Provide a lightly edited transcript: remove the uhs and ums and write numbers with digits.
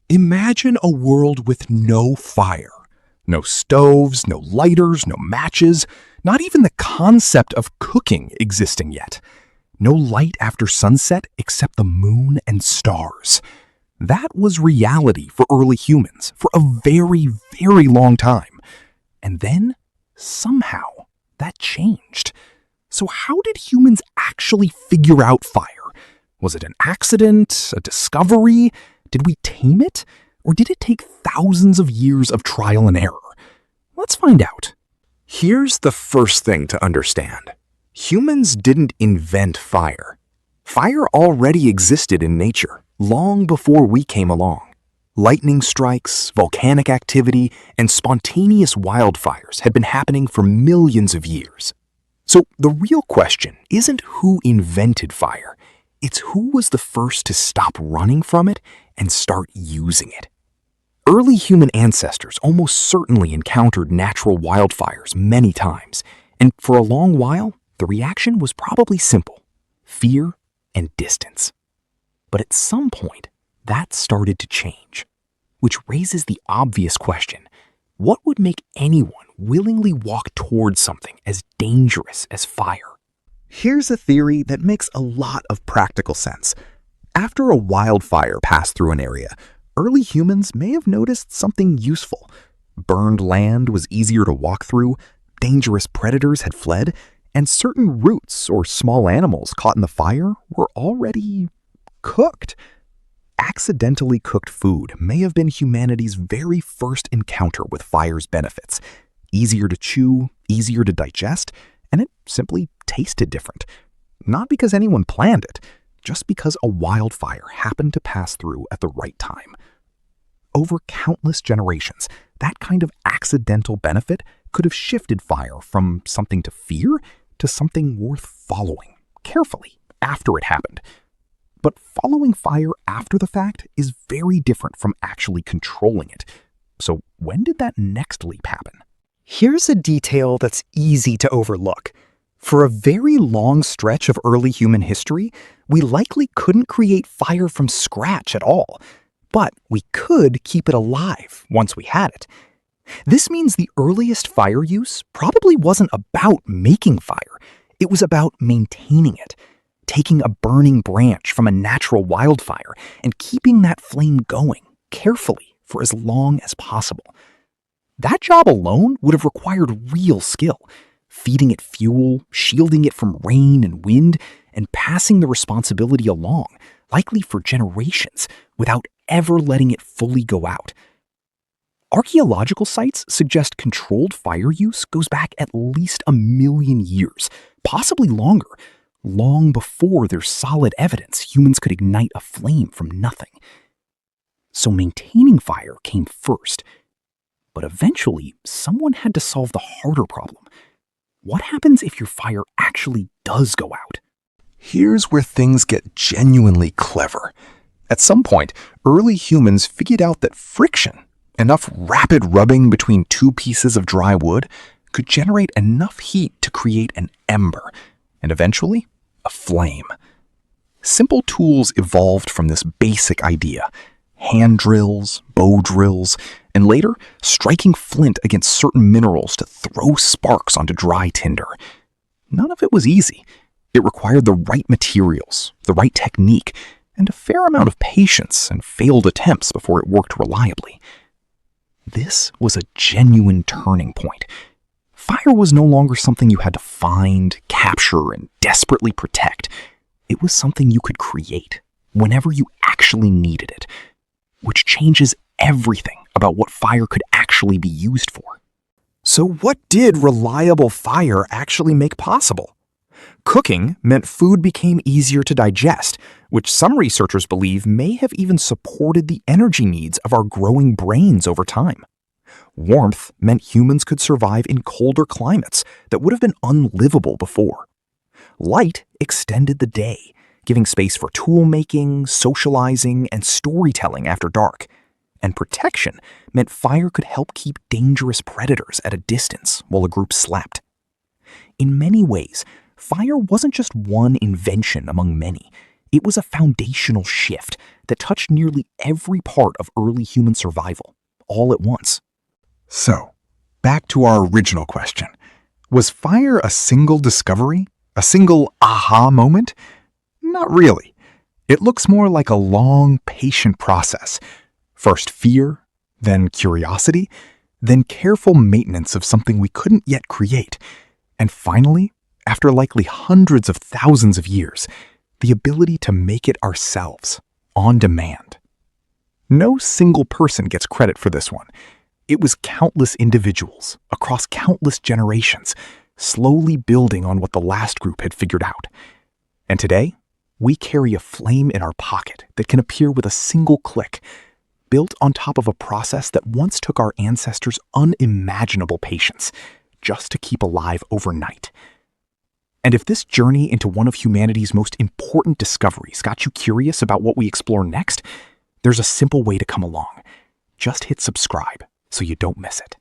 Imagine a world with no fire. No stoves, no lighters, no matches, not even the concept of cooking existing yet. No light after sunset except the moon and stars. That was reality for early humans for a very, very long time. And then, somehow, that changed. So how did humans actually figure out fire? Was it an accident, a discovery? Did we tame it? Or did it take thousands of years of trial and error? Let's find out. Here's the first thing to understand. Humans didn't invent fire. Fire already existed in nature, long before we came along. Lightning strikes, volcanic activity, and spontaneous wildfires had been happening for millions of years. So the real question isn't who invented fire, it's who was the first to stop running from it and start using it. Early human ancestors almost certainly encountered natural wildfires many times, and for a long while, the reaction was probably simple: fear and distance. But at some point, that started to change, which raises the obvious question: what would make anyone willingly walk towards something as dangerous as fire? Here's a theory that makes a lot of practical sense. After a wildfire passed through an area, early humans may have noticed something useful. Burned land was easier to walk through, dangerous predators had fled, and certain roots or small animals caught in the fire were already cooked. Accidentally cooked food may have been humanity's very first encounter with fire's benefits. Easier to chew, easier to digest, and it simply tasted different. Not because anyone planned it, just because a wildfire happened to pass through at the right time. Over countless generations, that kind of accidental benefit could have shifted fire from something to fear to something worth following carefully after it happened. But following fire after the fact is very different from actually controlling it. So when did that next leap happen? Here's a detail that's easy to overlook. For a very long stretch of early human history, we likely couldn't create fire from scratch at all. But we could keep it alive once we had it. This means the earliest fire use probably wasn't about making fire. It was about maintaining it, taking a burning branch from a natural wildfire and keeping that flame going carefully for as long as possible. That job alone would have required real skill, feeding it fuel, shielding it from rain and wind, and passing the responsibility along, likely for generations, without ever letting it fully go out. Archaeological sites suggest controlled fire use goes back at least 1 million years, possibly longer, long before there's solid evidence humans could ignite a flame from nothing. So maintaining fire came first. But eventually, someone had to solve the harder problem. What happens if your fire actually does go out? Here's where things get genuinely clever. At some point, early humans figured out that friction, enough rapid rubbing between two pieces of dry wood, could generate enough heat to create an ember, and eventually, a flame. Simple tools evolved from this basic idea: hand drills, bow drills, and later, striking flint against certain minerals to throw sparks onto dry tinder. None of it was easy. It required the right materials, the right technique, and a fair amount of patience and failed attempts before it worked reliably. This was a genuine turning point. Fire was no longer something you had to find, capture, and desperately protect. It was something you could create whenever you actually needed it, which changes everything about what fire could actually be used for. So what did reliable fire actually make possible? Cooking meant food became easier to digest, which some researchers believe may have even supported the energy needs of our growing brains over time. Warmth meant humans could survive in colder climates that would have been unlivable before. Light extended the day, giving space for tool-making, socializing, and storytelling after dark. And protection meant fire could help keep dangerous predators at a distance while a group slept. In many ways, fire wasn't just one invention among many. It was a foundational shift that touched nearly every part of early human survival, all at once. So, back to our original question. Was fire a single discovery? A single aha moment? Not really. It looks more like a long, patient process. First fear, then curiosity, then careful maintenance of something we couldn't yet create, and finally, after likely hundreds of thousands of years, the ability to make it ourselves, on demand. No single person gets credit for this one. It was countless individuals, across countless generations, slowly building on what the last group had figured out. And today, we carry a flame in our pocket that can appear with a single click, built on top of a process that once took our ancestors' unimaginable patience just to keep alive overnight. And if this journey into one of humanity's most important discoveries got you curious about what we explore next, there's a simple way to come along. Just hit subscribe so you don't miss it.